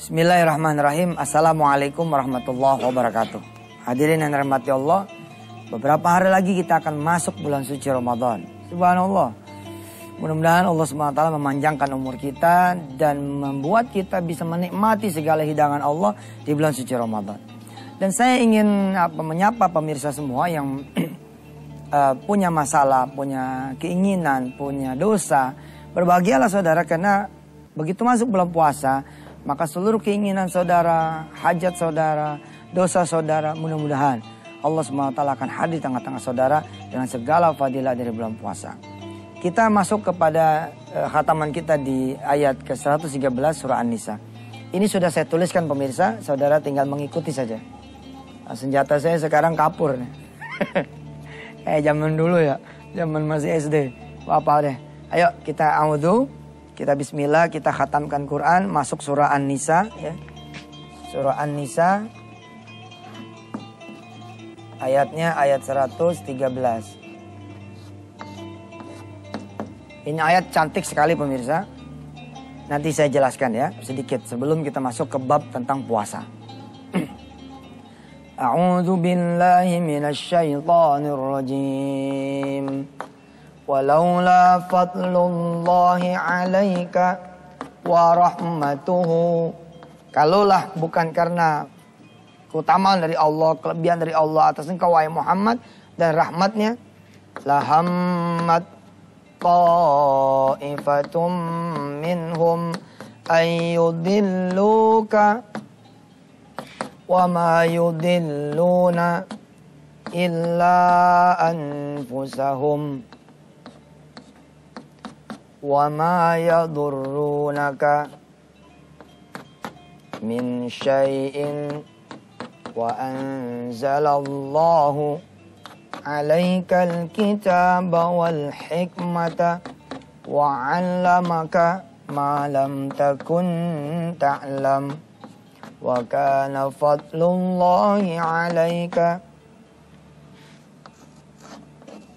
Bismillahirrahmanirrahim. Assalamualaikum warahmatullahi wabarakatuh. Hadirin yang dirahmati Allah, beberapa hari lagi kita akan masuk bulan suci Ramadan. Subhanallah. Mudah-mudahan Allah SWT memanjangkan umur kita dan membuat kita bisa menikmati segala hidangan Allah di bulan suci Ramadan. Dan saya ingin menyapa pemirsa semua yang punya masalah, punya keinginan, punya dosa. Berbahagialah saudara, karena begitu masuk bulan puasa, maka seluruh keinginan saudara, hajat saudara, dosa saudara, mudah-mudahan Allah SWT akan hadir di tengah-tengah saudara dengan segala fadilah dari bulan puasa. Kita masuk kepada khataman kita di ayat ke-113 surah An-Nisa. Ini sudah saya tuliskan pemirsa, saudara tinggal mengikuti saja. Senjata saya sekarang kapur nih. Kayak zaman dulu ya, zaman masih SD. Apa deh. Ayo kita a'udzu. Kita bismillah, kita khatamkan Quran, masuk surah An-Nisa ya. Surah An-Nisa ayatnya ayat 113. Ini ayat cantik sekali pemirsa. Nanti saya jelaskan ya sedikit sebelum kita masuk ke bab tentang puasa. A'udzu billahi minasyaitonir rajim. Walaula fadlullahi alaika wa rahmatuhu. Kalaulah bukan karena keutamaan dari Allah, kelebihan dari Allah atas engkau wahai Muhammad dan rahmatnya, lahammat ta'ifatum minhum ayyudilluka wa ma yudilluna illa anfusahum wa ma yadurrunaka min syai'in wa anzalallahu alaikal kitaba wal hikmata wa 'allamaka ma lam takun ta'lam wa kana fadlullahi alaika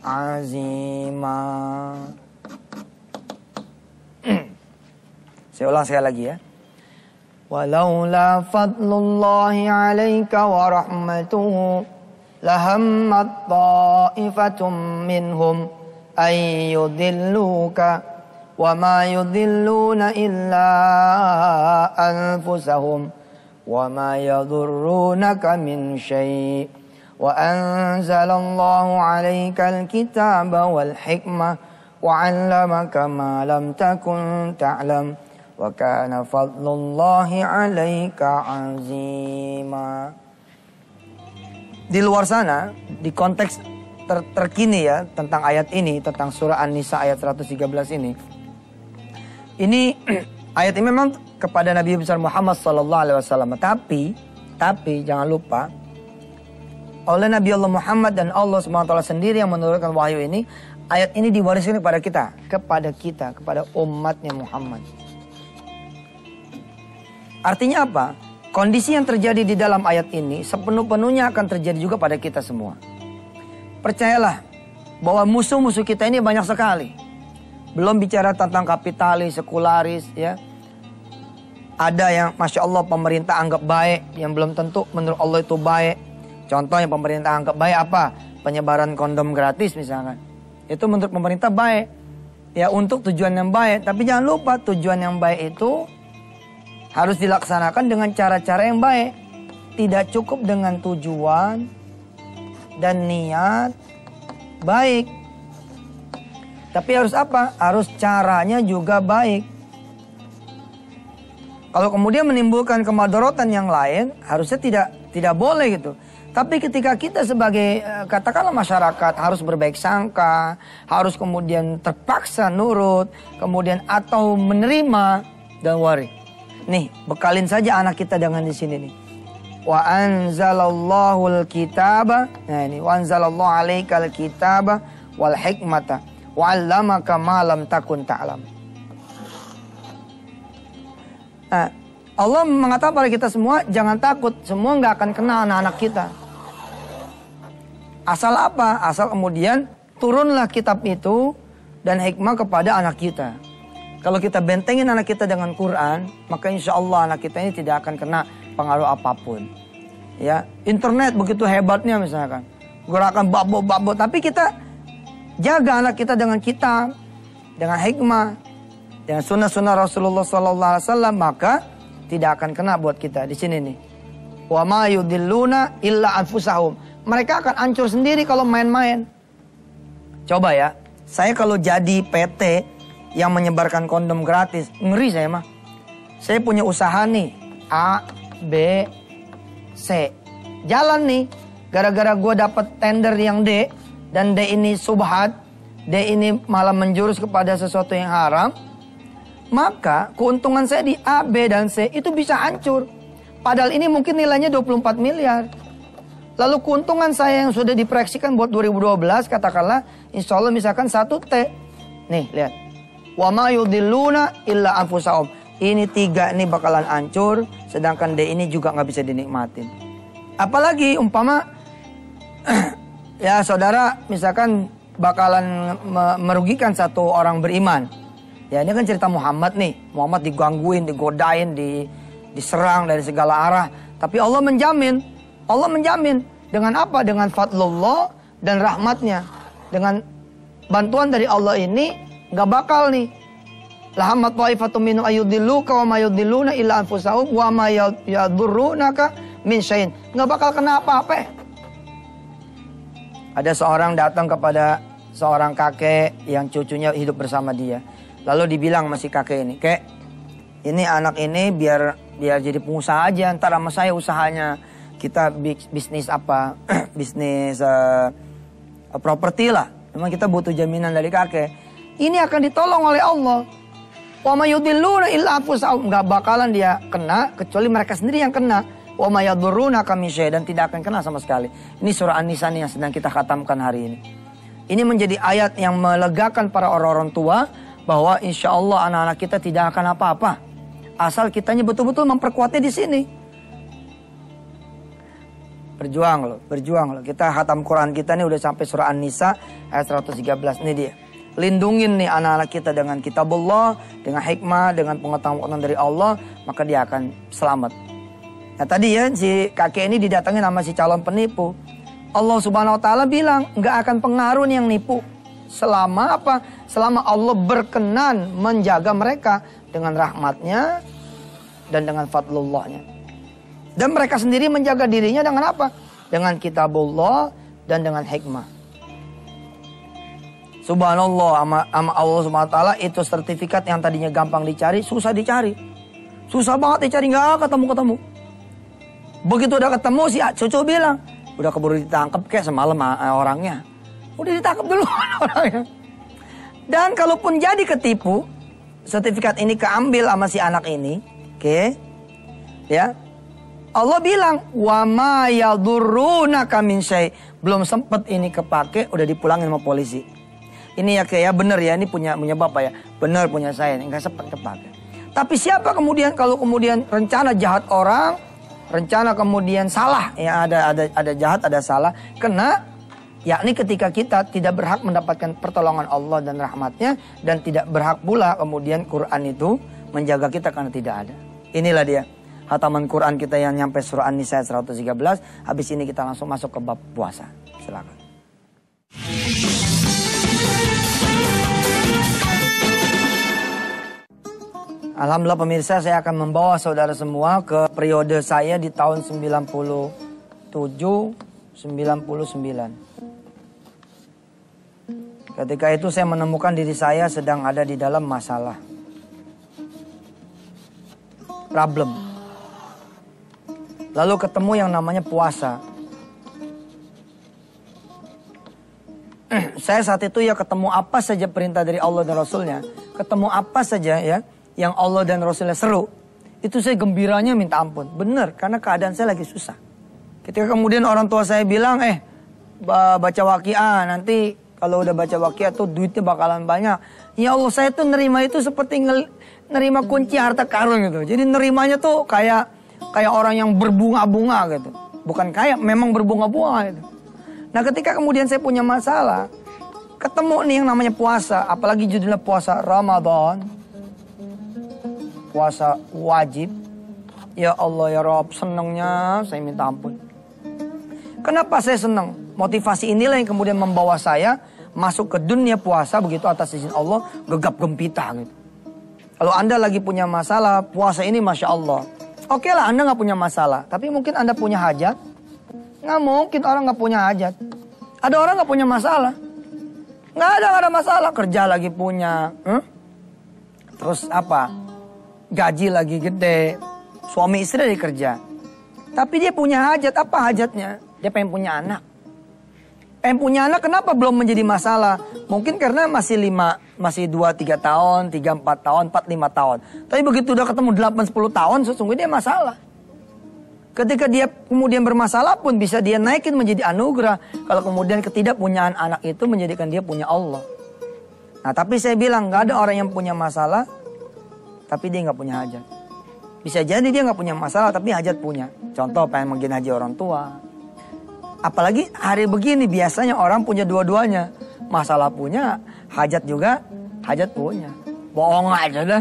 azima. Saya ulang sekali lagi ya. Walaula fadlullahi alaika wa rahmatuhu lahammat ta'ifatum minhum ayyudilluka wa ma yudilluna illa anfusahum wa ma yadurrunaka min syai' wa anzalallahu alaikal kitaba wal hikmah wa 'allamaka ma lam takun ta'lam wa kana fadlullahi 'alaika 'azima. Di luar sana, di konteks terkini ya tentang ayat ini, tentang surah An-Nisa ayat 113 ini. Ini ayat ini memang kepada Nabi besar Muhammad sallallahu alaihi wasallam. Tapi jangan lupa oleh Nabi Allah Muhammad dan Allah SWT sendiri yang menurunkan wahyu ini, ayat ini diwariskan kepada kita, kepada umatnya Muhammad. Artinya apa? Kondisi yang terjadi di dalam ayat ini sepenuh-penuhnya akan terjadi juga pada kita semua. Percayalah bahwa musuh-musuh kita ini banyak sekali. Belum bicara tentang kapitalis, sekularis ya. Ada yang Masya Allah pemerintah anggap baik, yang belum tentu menurut Allah itu baik. Contoh yang pemerintah anggap baik apa? Penyebaran kondom gratis misalkan. Itu menurut pemerintah baik. Ya untuk tujuan yang baik. Tapi jangan lupa tujuan yang baik itu harus dilaksanakan dengan cara-cara yang baik. Tidak cukup dengan tujuan dan niat baik. Tapi harus apa? Harus caranya juga baik. Kalau kemudian menimbulkan kemadharatan yang lain, harusnya tidak boleh gitu. Tapi ketika kita sebagai katakanlah masyarakat harus berbaik sangka, harus kemudian terpaksa nurut, kemudian atau menerima, don't worry. Nih, bekalin saja anak kita dengan di sini nih. Wa anzalallahul kitaba. Nah ini, wa anzalallahu alaikal kitaba wal hikmata wa 'allamaka ma lam takun ta'lam. Nah, Allah mengatakan pada kita semua, jangan takut, semua nggak akan kena anak-anak kita. Asal apa? Asal kemudian turunlah kitab itu dan hikmah kepada anak kita. Kalau kita bentengin anak kita dengan Quran, maka insya Allah anak kita ini tidak akan kena pengaruh apapun. Ya, internet begitu hebatnya misalkan, gerakan babo-babo, tapi kita jaga anak kita dengan kitab, dengan hikmah, dengan sunnah-sunnah Rasulullah SAW, maka tidak akan kena buat kita. Di sini nih, wa ma yudilluna illa anfusahum. Mereka akan hancur sendiri kalau main-main. Coba ya, saya kalau jadi PT yang menyebarkan kondom gratis, ngeri saya mah. Saya punya usaha nih, A, B, C. Jalan nih, gara-gara gue dapet tender yang D, dan D ini subhat, D ini malah menjurus kepada sesuatu yang haram, maka keuntungan saya di A, B, dan C itu bisa hancur. Padahal ini mungkin nilainya 24 miliar. Lalu keuntungan saya yang sudah diproyeksikan buat 2012, katakanlah insya Allah misalkan 1 T. Nih, lihat. Wa ma yudilluna illa anfusahum. Ini 3 ini bakalan hancur, sedangkan D ini juga nggak bisa dinikmatin. Apalagi umpama ya saudara misalkan bakalan merugikan satu orang beriman. Ya ini kan cerita Muhammad nih. Muhammad digangguin, digodain, diserang dari segala arah. Tapi Allah menjamin. Allah menjamin. Dengan apa? Dengan fadlullah dan rahmatnya. Dengan bantuan dari Allah ini gak bakal nih. Lahammat ta'ifatum minhum ayyudilluka wa ma yudilluna illa anfusahum wa ma yadurrunaka min syai'in. Gak bakal kena apa-apa. Ada seorang datang kepada seorang kakek yang cucunya hidup bersama dia. Lalu dibilang sama si kakek ini, "Kek, ini anak ini biar jadi pengusaha aja, ntar sama saya usahanya. Kita bisnis apa? Bisnis properti lah. Memang kita butuh jaminan dari kakek. Ini akan ditolong oleh Allah. Wa ma yudilluna illa anfusahum." Enggak bakalan dia kena kecuali mereka sendiri yang kena. Wa ma yadurrunaka min syai', dan tidak akan kena sama sekali. Ini surah An-Nisa yang sedang kita khatamkan hari ini. Ini menjadi ayat yang melegakan para orang-orang tua bahwa insya Allah anak-anak kita tidak akan apa-apa. Asal kitanya betul-betul memperkuatnya di sini. Berjuang loh, berjuang loh. Kita khatam Quran kita nih udah sampai surah An-Nisa ayat 113. Ini dia. Lindungin nih anak-anak kita dengan kitabullah, dengan hikmah, dengan pengetahuan dari Allah, maka dia akan selamat. Nah tadi ya si kakek ini didatangin sama si calon penipu. Allah Subhanahu wa taala bilang nggak akan pengaruh nih yang nipu. Selama apa? Selama Allah berkenan menjaga mereka dengan rahmatnya dan dengan fadlullahnya. Dan mereka sendiri menjaga dirinya dengan apa? Dengan kitabullah dan dengan hikmah. Subhanallah, sama Allah Subhanahu wa taala itu sertifikat yang tadinya gampang dicari, susah dicari. Susah banget dicari, nggak ketemu-ketemu. Begitu udah ketemu si cucu bilang, udah keburu ditangkap kayak semalam orangnya. Udah ditangkap dulu orangnya. Dan kalaupun jadi ketipu, sertifikat ini keambil sama si anak ini, oke? Ya. Allah bilang, "Wa ma yadurrunaka min syai'." Belum sempet ini kepake udah dipulangin sama polisi. Ini ya kayak bener ya, ini punya bapak ya. Bener punya saya, enggak sempet kepake. Tapi siapa kemudian kalau kemudian rencana jahat orang, rencana kemudian salah, ya ada jahat, ada salah, kena, yakni ketika kita tidak berhak mendapatkan pertolongan Allah dan rahmatnya, dan tidak berhak pula kemudian Quran itu menjaga kita karena tidak ada. Inilah dia hataman Quran kita yang nyampe surah An-Nisa 113. Habis ini kita langsung masuk ke bab puasa. Silakan. Alhamdulillah pemirsa, saya akan membawa saudara semua ke periode saya di tahun 97-99. Ketika itu saya menemukan diri saya sedang ada di dalam masalah. Problem. Lalu ketemu yang namanya puasa. Saya saat itu ya ketemu apa saja perintah dari Allah dan Rasulnya. Ketemu apa saja ya yang Allah dan Rasulnya seru, itu saya gembiranya minta ampun. Benar, karena keadaan saya lagi susah. Ketika kemudian orang tua saya bilang, baca waqiah, nanti kalau udah baca waqiah tuh duitnya bakalan banyak. Ya Allah, saya tuh nerima itu seperti nerima kunci harta karun gitu. Jadi nerimanya tuh kayak orang yang berbunga-bunga gitu. Bukan kayak, memang berbunga-bunga gitu. Nah ketika kemudian saya punya masalah, ketemu nih yang namanya puasa, apalagi judulnya puasa Ramadan. puasa wajib. Ya Allah ya Rob, senangnya saya minta ampun. Kenapa saya senang? Motivasi inilah yang kemudian membawa saya masuk ke dunia puasa begitu atas izin Allah, gegap gempita gitu. Kalau Anda lagi punya masalah, puasa ini Masya Allah. Oke lah, Anda nggak punya masalah. Tapi mungkin Anda punya hajat. Nggak mungkin orang nggak punya hajat. Ada orang nggak punya masalah. Nggak ada masalah. Kerja lagi punya. Terus apa? Gaji lagi gede. Suami istri lagi kerja. Tapi dia punya hajat. Apa hajatnya? Dia pengen punya anak. Pengen punya anak kenapa belum menjadi masalah? Mungkin karena masih 2-3 tahun, 3-4 tahun, 4-5 tahun. Tapi begitu udah ketemu 8-10 tahun, sesungguhnya dia masalah. Ketika dia kemudian bermasalah pun bisa dia naikin menjadi anugerah. Kalau kemudian ketidakpunyaan anak itu menjadikan dia punya Allah. Nah tapi saya bilang gak ada orang yang punya masalah, tapi dia gak punya hajat. Bisa jadi dia gak punya masalah, tapi hajat punya. Contoh pengen mungkin haji orang tua. Apalagi hari begini biasanya orang punya dua-duanya. Masalah punya, hajat juga, hajat punya. Bohong aja dah.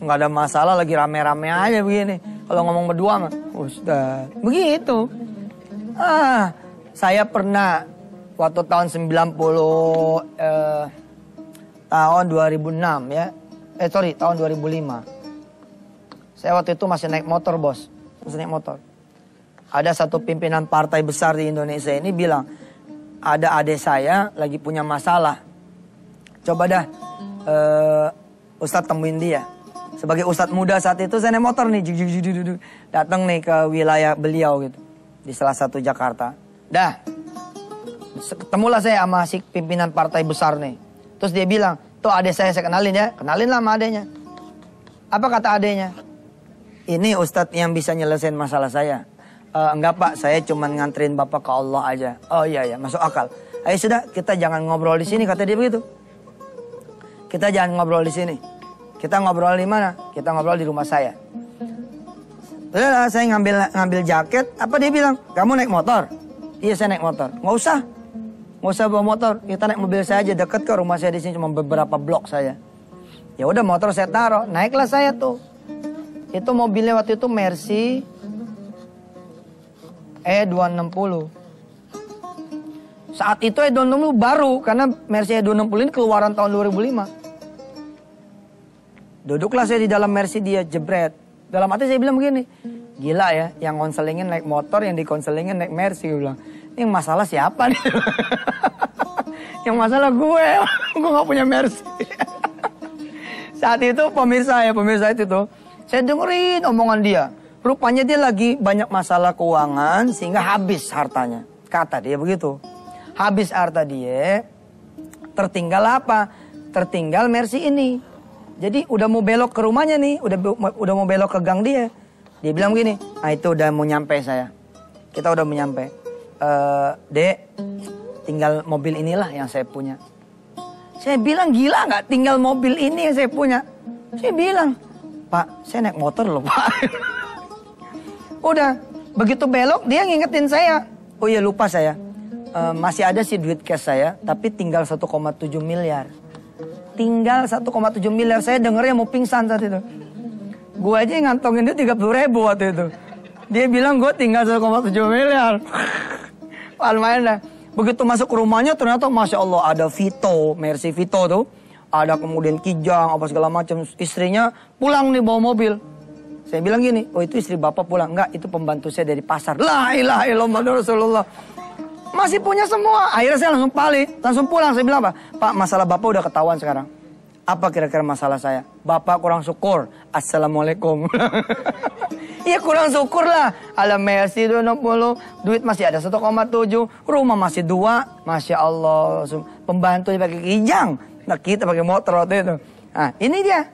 Nggak ada masalah lagi rame-rame aja begini. Kalau ngomong berdua mah, Ustaz. Begitu. Saya pernah waktu tahun 2006 ya. Tahun 2005. Saya waktu itu masih naik motor, bos. Masih naik motor. Ada satu pimpinan partai besar di Indonesia ini bilang, ada adik saya lagi punya masalah. Coba dah Ustadz temuin dia. Sebagai Ustadz muda saat itu saya naik motor nih. Datang nih ke wilayah beliau gitu. Di salah satu Jakarta. Dah. Ketemulah saya sama si pimpinan partai besar nih. Terus dia bilang, tuh adik saya kenalin ya. Kenalin lah sama adiknya. Apa kata adiknya? Ini Ustadz yang bisa nyelesain masalah saya. Enggak Pak, saya cuma nganterin Bapak ke Allah aja. Oh iya, masuk akal. Ayo sudah, kita jangan ngobrol di sini, kata dia begitu. Kita jangan ngobrol di sini. Kita ngobrol di mana? Kita ngobrol di rumah saya. Udah, saya ngambil jaket. Apa dia bilang? Kamu naik motor? Iya, saya naik motor. Nggak usah bawa motor. Kita naik mobil saya aja, deket ke rumah saya di sini cuma beberapa blok saja. Ya udah, motor saya taruh. Naiklah saya tuh. Itu mobilnya waktu itu Mercy E260. Saat itu E260 baru, karena Mercy E260 ini keluaran tahun 2005. Duduklah saya di dalam Mercy dia, jebret. Dalam hati saya bilang begini, gila ya, yang konselingin naik motor, yang dikonselingin naik Mercy. Gue bilang, ini masalah siapa nih? Yang masalah gue gak punya Mercy. Saat itu pemirsa itu tuh, saya dengerin omongan dia. Rupanya dia lagi banyak masalah keuangan sehingga habis hartanya. Kata dia begitu. Habis harta dia, tertinggal apa? Tertinggal Mercy ini. Jadi udah mau belok ke rumahnya nih, udah mau belok ke gang dia. Dia bilang begini, itu udah mau nyampe saya. Kita udah mau nyampe. Dek, tinggal mobil inilah yang saya punya. Saya bilang, gila nggak tinggal mobil ini yang saya punya? Saya bilang, Pak, saya naik motor loh Pak. Udah, begitu belok dia ngingetin saya. Oh iya lupa saya. Masih ada sih duit cash saya, tapi tinggal 1,7 miliar. Tinggal 1,7 miliar, saya dengernya mau pingsan saat itu. Gue aja yang ngantongin itu 30.000 waktu itu. Dia bilang gue tinggal 1,7 miliar. Lumayan dah. Begitu masuk ke rumahnya ternyata Masya Allah ada Vito, Mercy Vito tuh. Ada kemudian Kijang, apa segala macam. Istrinya pulang nih bawa mobil. Saya bilang gini, oh itu istri bapak pulang. Enggak, itu pembantu saya dari pasar. La ilaha illallah Rasulullah. Masih punya semua. Akhirnya saya langsung balik, langsung pulang. Saya bilang apa? Pak, masalah bapak udah ketahuan sekarang. Apa kira-kira masalah saya? Bapak kurang syukur. Assalamualaikum. Iya kurang syukur lah. Ala Mercy 20, duit masih ada 1,7, rumah masih 2. Masya Allah. Pembantunya pakai Kijang. Nah kita pakai motor waktu itu. Nah ini dia.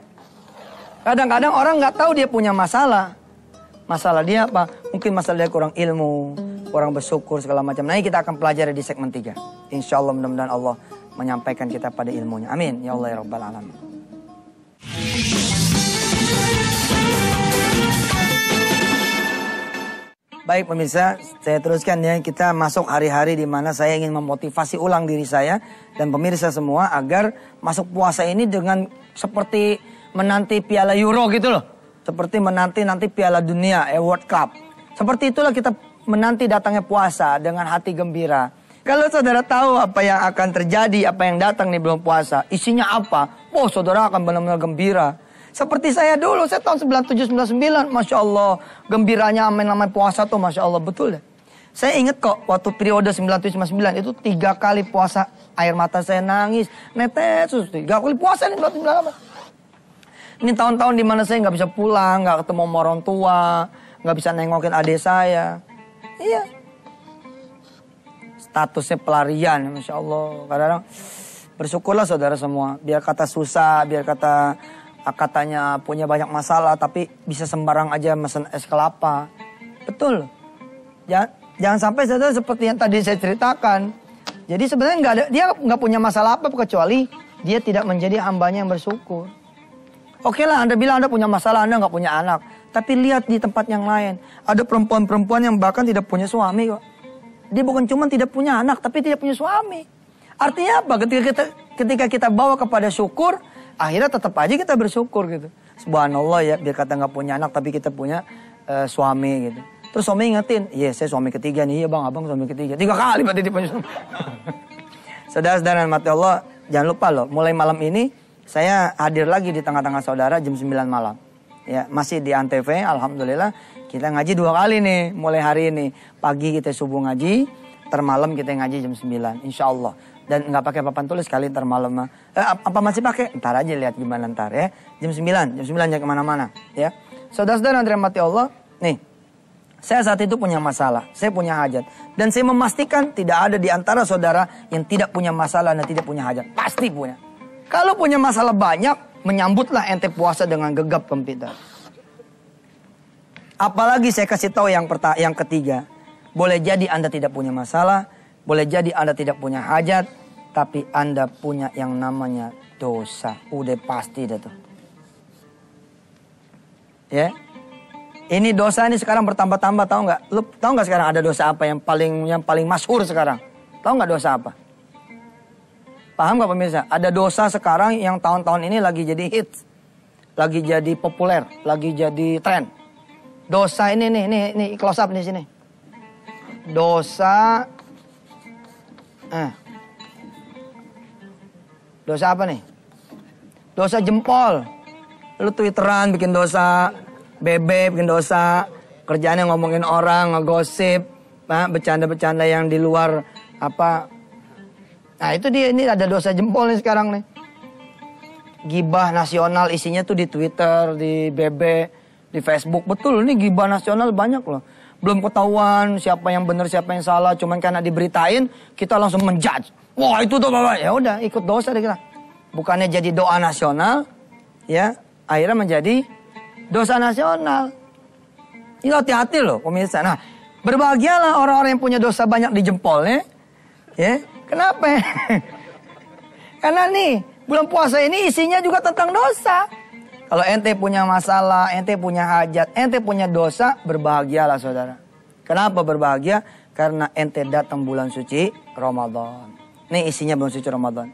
Kadang-kadang orang nggak tahu dia punya masalah. Masalah dia apa? Mungkin masalah dia kurang ilmu, kurang bersyukur segala macam. Nah ini kita akan pelajari di segmen 3. Insya Allah mudah-mudahan Allah menyampaikan kita pada ilmunya. Amin. Ya Allah ya Rabbal Alamin. Baik pemirsa, saya teruskan ya. Kita masuk hari-hari di mana saya ingin memotivasi ulang diri saya dan pemirsa semua agar masuk puasa ini dengan seperti menanti Piala Euro gitu loh. Seperti menanti Piala Dunia, World Cup. Seperti itulah kita menanti datangnya puasa dengan hati gembira. Kalau saudara tahu apa yang akan terjadi, apa yang datang nih bulan puasa, isinya apa? Oh, saudara akan benar-benar gembira. Seperti saya dulu, saya tahun 97, 99, Masya Allah. Gembiranya namanya puasa tuh, Masya Allah, betul deh. Saya ingat kok, waktu periode 97-99 itu 3 kali puasa, air mata saya nangis, netes, 3 kali puasa nih 99. Ini tahun-tahun dimana saya nggak bisa pulang, nggak ketemu sama orang tua, nggak bisa nengokin adik saya. Iya. Statusnya pelarian, Masya Allah. Kadang-kadang bersyukurlah saudara semua. Biar kata susah, biar katanya punya banyak masalah, tapi bisa sembarang aja mesen es kelapa. Betul. Jangan sampai saudara seperti yang tadi saya ceritakan. Jadi sebenarnya dia nggak punya masalah apa kecuali dia tidak menjadi hambanya yang bersyukur. Oke lah, Anda bilang Anda punya masalah, Anda nggak punya anak. Tapi lihat di tempat yang lain. Ada perempuan-perempuan yang bahkan tidak punya suami kok. Dia bukan cuma tidak punya anak, tapi tidak punya suami. Artinya apa? Ketika kita bawa kepada syukur, akhirnya tetap aja kita bersyukur gitu. Subhanallah ya, biar kata nggak punya anak, tapi kita punya suami gitu. Terus suami ingetin, iya saya suami ketiga nih, iya bang, abang suami ketiga. 3 kali berarti dia punya suami. Saudara-saudara mati Allah, jangan lupa loh, mulai malam ini saya hadir lagi di tengah-tengah saudara jam 9 malam. Ya, masih di Antv, alhamdulillah. Kita ngaji 2 kali nih, mulai hari ini. Pagi kita subuh ngaji, termalam kita ngaji jam 9, insya Allah. Dan nggak pakai papan tulis kali ntar malam. Apa masih pakai? Ntar aja lihat gimana ntar ya. Jam 9 jangan kemana-mana. Ya. Saudara-saudara yang dirahmati Allah, nih. Saya saat itu punya masalah, saya punya hajat. Dan saya memastikan tidak ada di antara saudara yang tidak punya masalah dan tidak punya hajat. Pasti punya. Kalau punya masalah banyak, menyambutlah ente puasa dengan gegap gempita. Apalagi saya kasih tahu yang ketiga. Boleh jadi Anda tidak punya masalah, boleh jadi Anda tidak punya hajat, tapi Anda punya yang namanya dosa. Udah pasti dah tuh. Ya. Ini dosa ini sekarang bertambah-tambah, tahu nggak? Lu tahu nggak sekarang ada dosa apa yang paling masyhur sekarang? Tahu nggak dosa apa? Paham nggak pemirsa? Ada dosa sekarang yang tahun-tahun ini lagi jadi hits, lagi jadi populer, lagi jadi tren. Dosa ini nih close up di sini. Dosa, dosa apa nih? Dosa jempol. Lu twitteran bikin dosa. Bebek bikin dosa, kerjaannya ngomongin orang, ngegosip, bercanda-bercanda yang di luar apa. Nah itu dia, ini ada dosa jempol nih sekarang nih. Gibah nasional isinya tuh di Twitter, di bebek, di Facebook. Betul, ini gibah nasional banyak loh. Belum ketahuan siapa yang benar, siapa yang salah. Cuman karena diberitain, kita langsung menjudge. Wah itu tuh bapak, ya udah ikut dosa deh kita. Bukannya jadi doa nasional, ya akhirnya menjadi dosa nasional. Ini hati-hati loh pemirsa. Nah, berbahagialah orang-orang yang punya dosa banyak di jempolnya. Ya, kenapa? Karena nih, bulan puasa ini isinya juga tentang dosa. Kalau ente punya masalah, ente punya hajat, ente punya dosa, berbahagialah saudara. Kenapa berbahagia? Karena ente datang bulan suci Ramadan. Nih isinya bulan suci Ramadan.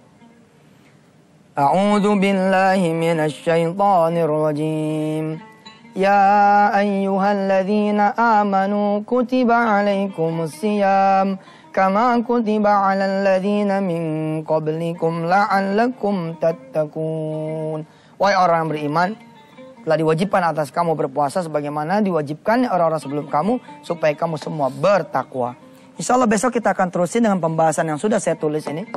A'udzu billahi minasy syaithanir rajim. Ya ayyuhalladzina amanu kutiba 'alaikumus syiyam kama kutiba 'alal ladzina min qablikum la'allakum tattaqun. Wahai orang yang beriman, telah diwajibkan atas kamu berpuasa sebagaimana diwajibkan orang-orang sebelum kamu supaya kamu semua bertakwa. Insyaallah besok kita akan terusin dengan pembahasan yang sudah saya tulis ini.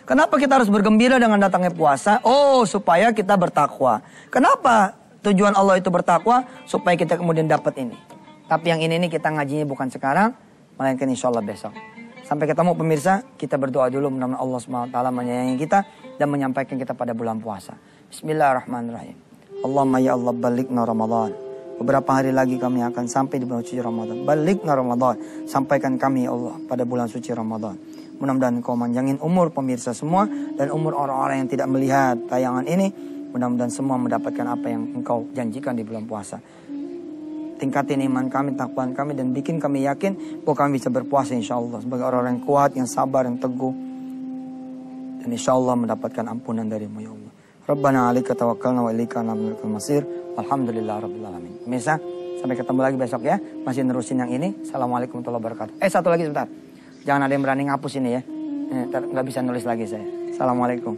Kenapa kita harus bergembira dengan datangnya puasa? Oh, supaya kita bertakwa. Kenapa tujuan Allah itu bertakwa? Supaya kita kemudian dapat ini. Tapi yang ini kita ngajinya bukan sekarang, melainkan insya Allah besok. Sampai ketemu pemirsa, kita berdoa dulu mudah-mudahan Allah SWT menyayangi kita dan menyampaikan kita pada bulan puasa. Bismillahirrahmanirrahim. Allahumma ya Allah balikna Ramadan. Beberapa hari lagi kami akan sampai di bulan suci Ramadan. Balikna Ramadan. Sampaikan kami ya Allah pada bulan suci Ramadan. Mudah-mudahan Engkau manjangin umur pemirsa semua dan umur orang-orang yang tidak melihat tayangan ini. Mudah-mudahan semua mendapatkan apa yang Engkau janjikan di bulan puasa. Tingkatin iman kami, takwaan kami dan bikin kami yakin bahwa kami bisa berpuasa insya Allah sebagai orang-orang yang kuat, yang sabar, yang teguh. Dan insya Allah mendapatkan ampunan dari-Mu ya Allah. Rabbana 'alaika tawakkalna wa ilaika anabul masir. Alhamdulillahirabbil alamin. Pemirsa, sampai ketemu lagi besok ya. Masih nerusin yang ini. Assalamualaikum warahmatullahi wabarakatuh. Satu lagi sebentar. Jangan ada yang berani ngapus ini ya. Nggak bisa nulis lagi saya. Assalamualaikum.